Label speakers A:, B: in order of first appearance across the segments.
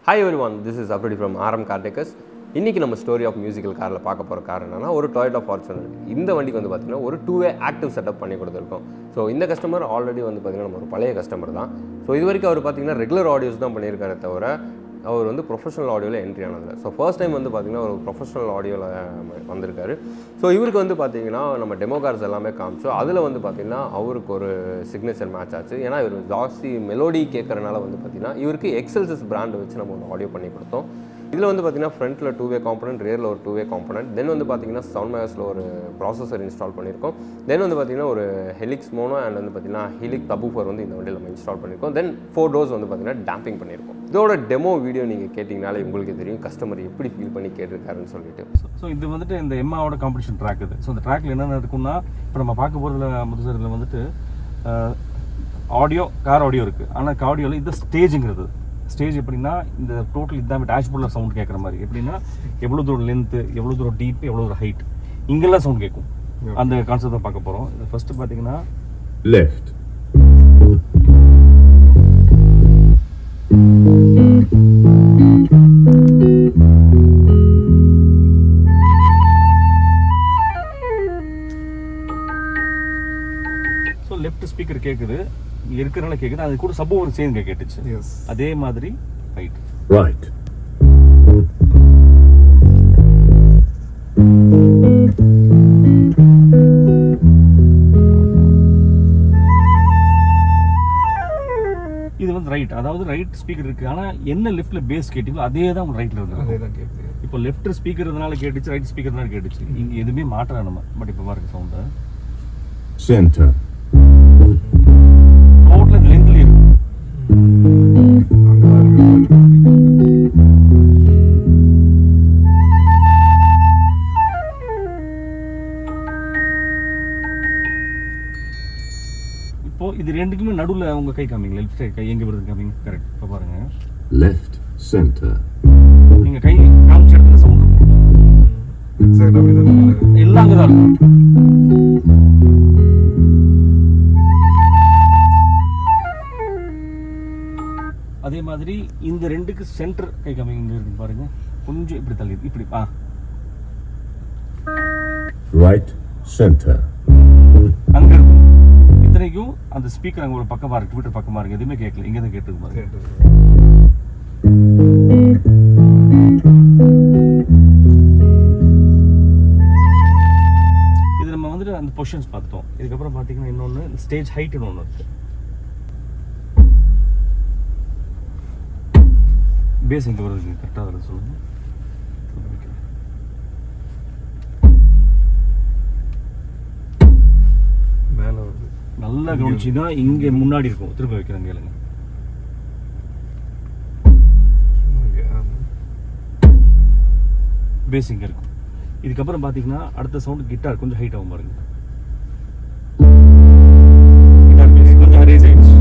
A: Hi everyone, this is Apradi from RM Cartakers. இன்றைக்கி நம்ம story of musical காரில் பார்க்க போகிற கார் என்னன்னா ஒரு டொயோட்டா ஃபார்ச்சுனர். இந்த வண்டிக்கு வந்து பார்த்திங்கன்னா ஒரு 2-way ஆக்டிவ் செட்டப் பண்ணி கொடுத்துருக்கோம். ஸோ இந்த கஸ்டமர் ஆல்ரெடி வந்து பார்த்திங்கன்னா நம்ம ஒரு பழைய கஸ்டமர் தான். ஸோ இது வரைக்கும் அவர் பார்த்திங்கன்னா ரெகுலர் ஆடியோஸ் தான் பண்ணியிருக்காரு தவிர அவர் வந்து ப்ரொஃபஷனல் ஆடியோவில் என்ட்ரி ஆனதில்லை. ஸோ ஃபர்ஸ்ட் டைம் வந்து பார்த்திங்கன்னா ஒரு ப்ரொஃபஷனல் ஆடியோவில் வந்திருக்காரு. ஸோ இவருக்கு வந்து பார்த்திங்கன்னா நம்ம டெமோ கார்ஸ் எல்லாமே காமிச்சோம். அதில் வந்து பார்த்திங்கன்னா அவருக்கு ஒரு சிக்னேச்சர் மேட்ச் ஆச்சு. ஏன்னா இவர் ஜாஸ்தி மெலோடி கேட்குறனால வந்து பார்த்திங்கன்னா இவருக்கு எக்ஸல்சஸ் பிராண்ட் வச்சு நம்ம ஒரு ஆடியோ பண்ணி கொடுத்தோம். இதில் வந்து பார்த்திங்கன்னா ஃப்ரண்ட்டில் 2-way காம்பனண்ட், ரியரில் ஒரு 2-way காம்பனண்ட், தென் வந்து பார்த்திங்கன்னா சவுண்ட் மேக்ஸில் ஒரு ப்ராசஸர் இன்ஸ்டால் பண்ணியிருக்கோம். தென் வந்து பார்த்திங்கன்னா ஒரு ஹெலிக்ஸ் மோனோ அண்ட் வந்து பார்த்திங்கன்னா ஹெலிக் சப்வூஃபர் வந்து இந்த வண்டியில் நம்ம இன்ஸ்டால் பண்ணியிருக்கோம். தென் 4 doors வந்து பார்த்திங்கன்னா டேம்பிங் பண்ணியிருக்கோம். இதோட டெமோ வீடியோ நீங்கள் கேட்டிங்கனாலே உங்களுக்கு தெரியும் கஸ்டமர் எப்படி ஃபீல் பண்ணி கேட்டிருக்காருன்னு சொல்லிட்டு.
B: ஸோ இது வந்துட்டு இந்த எம்மாவோட காம்படிஷன் ட்ராக் இது. ஸோ இந்த ட்ராக்ல என்னென்ன இருக்குன்னா இப்போ நம்ம பார்க்க போகிறதுல முதல் வந்துட்டு ஆடியோ கார் ஆடியோ இருக்குது. ஆனால் ஆடியோவில் இது ஸ்டேஜுங்கிறது. ஸ்டேஜ் எப்படின்னா இந்த டோட்டல் இதான் டேஷ்போர்டில் சவுண்ட் கேட்குற மாதிரி. எப்படின்னா எவ்வளோ தூரம் லென்த்து, எவ்வளோ தூரம் டீப், எவ்வளோ தூரம் ஹைட், இங்கெல்லாம் சவுண்ட் கேட்கும். அந்த கான்செப்ட் தான் பார்க்க போகிறோம். இது ஃபர்ஸ்ட் பார்த்தீங்கன்னா
C: லெஃப்ட்,
B: ஸோ லெஃப்ட் ஸ்பீக்கர் கேட்குது, இருக்கிறனால கேட்குது. அது கூட சப் ஒரு சேர்ந்து கேட்டுச்சு. அதே மாதிரி ரைட்,
C: ரைட்,
B: இது வந்து ரைட். அதாவது ரைட் ஸ்பீக்கர் இருக்கு. ஆனால் என்ன லெஃப்ட்ல பேஸ் கேட்டீங்களோ அதே தான் உங்களுக்கு ரைட்ல இருக்கு. இப்போ லெஃப்ட் ஸ்பீக்கர் இருந்தனால கேட்டுச்சு, ரைட் ஸ்பீக்கர் இருந்தாலும் கேட்டுச்சு. இங்க எதுவுமே மாற்றல நம்ம. பட் இப்போ பாருங்க சவுண்ட்
C: சென்டர்,
B: டோட்டல் லென்த்ல இருக்கு. இப்போ இது ரெண்டுக்குமே நடுவுல உங்க கை காமிங்க. லெஃப்ட் கை எங்க வருது காமிங்க. கரெக்ட். இப்போ பாருங்க
C: லெஃப்ட், சென்டர்.
B: நீங்க கை காமிச்ச இடத்துல சவுண்ட் இருக்கும். எல்லாம் அங்கதான் இருக்கும். அதே மாதிரி இந்த ரெண்டுக்கு சென்டர் கை காமிங்க. இங்க இருக்கு பாருங்க. கொஞ்சம் இப்படி தள்ளி இப்படி
C: ரைட், சென்டர்.
B: அங்க இருக்கும். இத்தனைக்கும் அந்த ஸ்பீக்கர் அங்க ஒரு பக்கமா இருக்கு, ட்விட்டர் பக்கமா இருக்கு. எதுவுமே கேட்கல. இங்க தான் கேட்டுருக்கு பாருங்க. இது நம்ம வந்துட்டு அந்த பொசிஷன்ஸ் பார்த்தோம். இதுக்கப்புறம் பாத்தீங்கன்னா இன்னொன்னு ஸ்டேஜ் ஹைட்னு ஒன்று இருக்கு. பேஸ் எங்க வருது கரெக்டாக வருது சொல்லுங்க.
D: மேலே வருது.
B: நல்லா கவனிச்சுன்னா இங்க முன்னாடி இருக்கும். திரும்ப வைக்கிறாங்க கேளுங்க. பேஸ் இங்க இருக்கும். இதுக்கப்புறம் பாத்தீங்கன்னா அடுத்த சவுண்ட் கிட்டார் கொஞ்சம் ஹைட் ஆகும் பாருங்க. கிட்டார் பேஸ் கொஞ்சம் ரேஸ் ஆயிடுச்சு.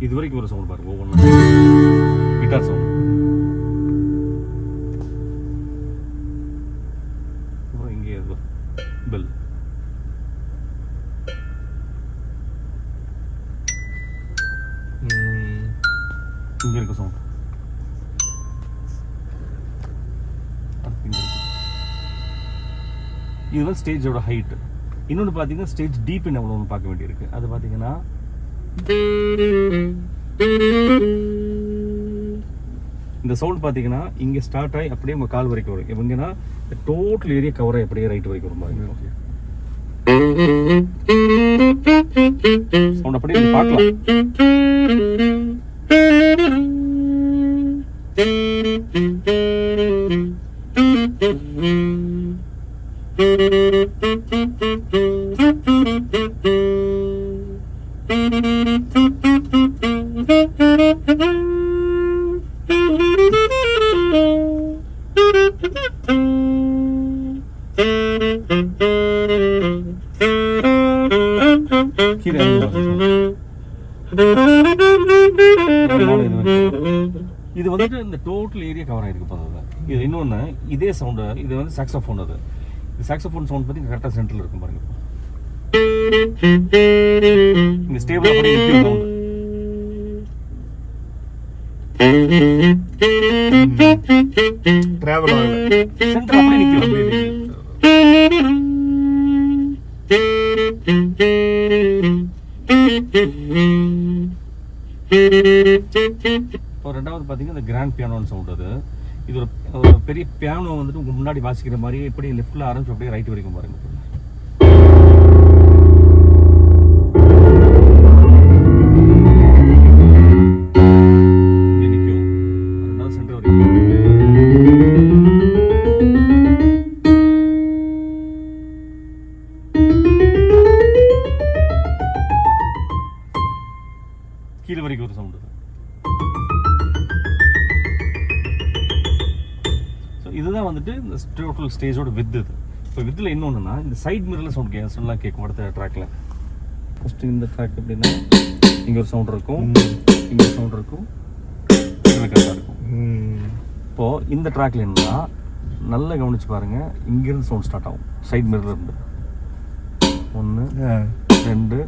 B: இது வரைக்கும் ஒரு சவுண்ட் பாருங்க. ஒவ்வொன்றும் கிட்டார் சவுண்ட். அப்புறம் இங்கே பெல். இங்கே இருக்க சவுண்ட். இது வந்து ஸ்டேஜோட ஹைட். இன்னொன்று பார்த்தீங்கன்னா ஸ்டேஜ் டீப் என்ன ஒன்று பார்க்க வேண்டியிருக்கு. அது பார்த்தீங்கன்னா இந்த சவுண்ட் பார்த்தீங்கன்னா இங்கே ஸ்டார்ட் ஆகி அப்படியே உங்கள் கால் வரைக்கும் வரும். எங்கன்னா டோட்டல் ஏரியா கவர் ஆகி அப்படியே ரைட் வரைக்கும் வரும் பாருங்க. சவுண்ட் அப்படியே பார்க்கலாம். இது வந்துட்டு இந்த டோட்டல் ஏரியா கவர் ஆயிருக்கு பார்த்தது. இது இன்னொன்று இதே சவுண்டு. இது வந்து சாக்ஸோஃபோன். அது சாக்ஸோஃபோன் சவுண்ட் பற்றி கரெக்டாக சென்டரில் இருக்கும் பாருங்க. இங்க ஸ்டேபிளா பண்ணி நிற்கும்
D: டிராவல் ஆகல.
B: சென்டர் அப்படியே நிற்கும். இப்போ ரெண்டாவது பார்த்தீங்கன்னா இந்த கிராண்ட் பியானோன்னு சவுண்ட் அது. இது ஒரு பெரிய பியானோ வந்துட்டு உங்க முன்னாடி வாசிக்கிற மாதிரி இப்படி லெஃப்ட்ல ஆரம்பிச்சு அப்படியே ரைட் வரைக்கும் பாருங்க. இங்க நிற்கும். ரெண்டாவது சென்டர் வரைக்கும். கீழே வரைக்கும் ஒரு சவுண்ட். ஸோ இதுதான் வந்துட்டு இந்த டோட்டல் ஸ்டேஜோட வித். இது இப்போ வித்தில் இன்னொன்றுனா இந்த சைட் மிரரில் சவுண்ட் கேட்கும் அடுத்த ட்ராக்ல. ஃபஸ்ட்டு இந்த ட்ராக் எப்படின்னா இங்கே ஒரு சவுண்ட் இருக்கும், இங்கே ஒரு சவுண்ட் இருக்கும், இதில் கரெக்டாக இருக்கும். இப்போது இந்த ட்ராக்ல என்னன்னா நல்லா கவனிச்சு பாருங்க, இங்கேருந்து சவுண்ட் ஸ்டார்ட் ஆகும் சைட் மிரரில் இருந்து. 1 2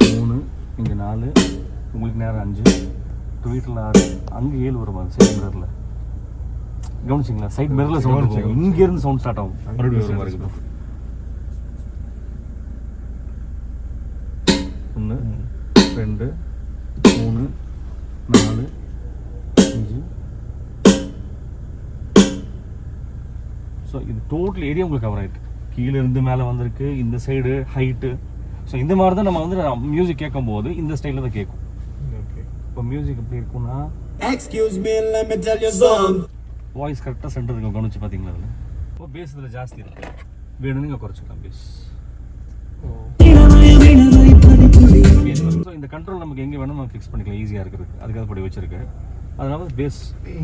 B: 3 இங்கே 4, உங்களுக்கு நேரம் 5, ட்வீட்டில் 6, அங்கே 7 வரும் அது சைட் மிரரில். கவனிச்சிங்களா? சைட் மிரரில் சவுண்ட் இருக்கும், இங்கேருந்து சவுண்ட் ஸ்டார்ட் ஆகும் மறுபடியும் ஒரு மாதிரி இருக்கும். 1 2 3 4 5. ஸோ இது டோட்டல் ஏரியா உங்களுக்கு கவர் ஆகிருக்கு. கீழே இருந்து மேலே வந்திருக்கு, இந்த சைடு ஹைட்டு. ஸோ இந்த மாதிரி தான் நம்ம வந்து மியூசிக் கேட்கும் போது இந்த ஸ்டைலில் தான் கேட்கும். இப்போ மியூசிக் எப்படி இருக்கும்னா
E: Excuse me, let me tell you something.
B: Voice கரெக்டாக சென்டர் இருக்கும். கவனிச்சு பார்த்தீங்களா? அதில் இப்போ பேஸ் இதில் ஜாஸ்தி இருக்குது, வேணும்னு நீங்கள் குறைச்சிக்கலாம் பேஸ். ஸோ இந்த கண்ட்ரோல் நமக்கு எங்கே வேணும் நம்ம ஃபிக்ஸ் பண்ணிக்கலாம், ஈஸியாக இருக்குது. அதுக்காக படி வச்சிருக்கு. அதனால பேஸ்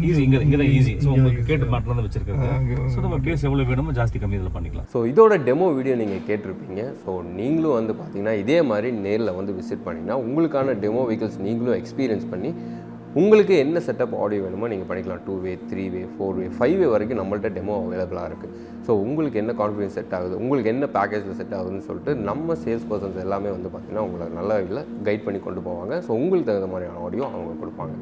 B: ஈஸி, இங்கே தான் ஈஸி. ஸோ உங்களுக்கு கேட்டு மாட்டில் தான் வச்சிருக்காங்க. ஸோ நம்ம பேஸ் எவ்வளோ வேணுமோ ஜாஸ்தி கம்மி இதில் பண்ணிக்கலாம்.
A: ஸோ இதோட டெமோ வீடியோ நீங்கள் கேட்டிருப்பீங்க. ஸோ நீங்களும் வந்து பார்த்தீங்கன்னா இதே மாதிரி நேரில் வந்து விசிட் பண்ணிங்கன்னா உங்களுக்கான டெமோ வெஹிக்கிள்ஸ் நீங்களும் எக்ஸ்பீரியன்ஸ் பண்ணி உங்களுக்கு என்ன செட்டப் ஆடியோ வேணுமோ நீங்கள் பண்ணிக்கலாம். 2-வே 3-வே 4-வே 5-வே வரைக்கும் நம்மள்ட்ட டெமோ அவைலபிளாக இருக்குது. ஸோ உங்களுக்கு என்ன கான்ஃபிடன்ஸ் செட் ஆகுது, உங்களுக்கு என்ன பேக்கேஜில் செட் ஆகுதுன்னு சொல்லிட்டு நம்ம சேல்ஸ் பர்சன்ஸ் எல்லாமே வந்து பார்த்திங்கன்னா உங்களை நல்ல இதில் கைட் பண்ணி கொண்டு போவாங்க. ஸோ உங்களுக்கு தகுந்த மாதிரியான ஆடியோ அவங்க கொடுப்பாங்க.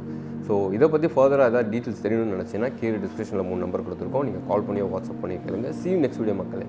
A: ஸோ இதை பற்றி ஃபர்தராக ஏதாவது டீட்டெயில்ஸ் தெரியணும்னு நினச்சிங்கன்னா கீழே டிஸ்கிரிப்ஷனில் 3 நம்பர் கொடுத்துருக்கோம். நீங்கள் கால் பண்ணி வாட்ஸ்அப் பண்ணி கேளுங்க. See you next video மக்களே.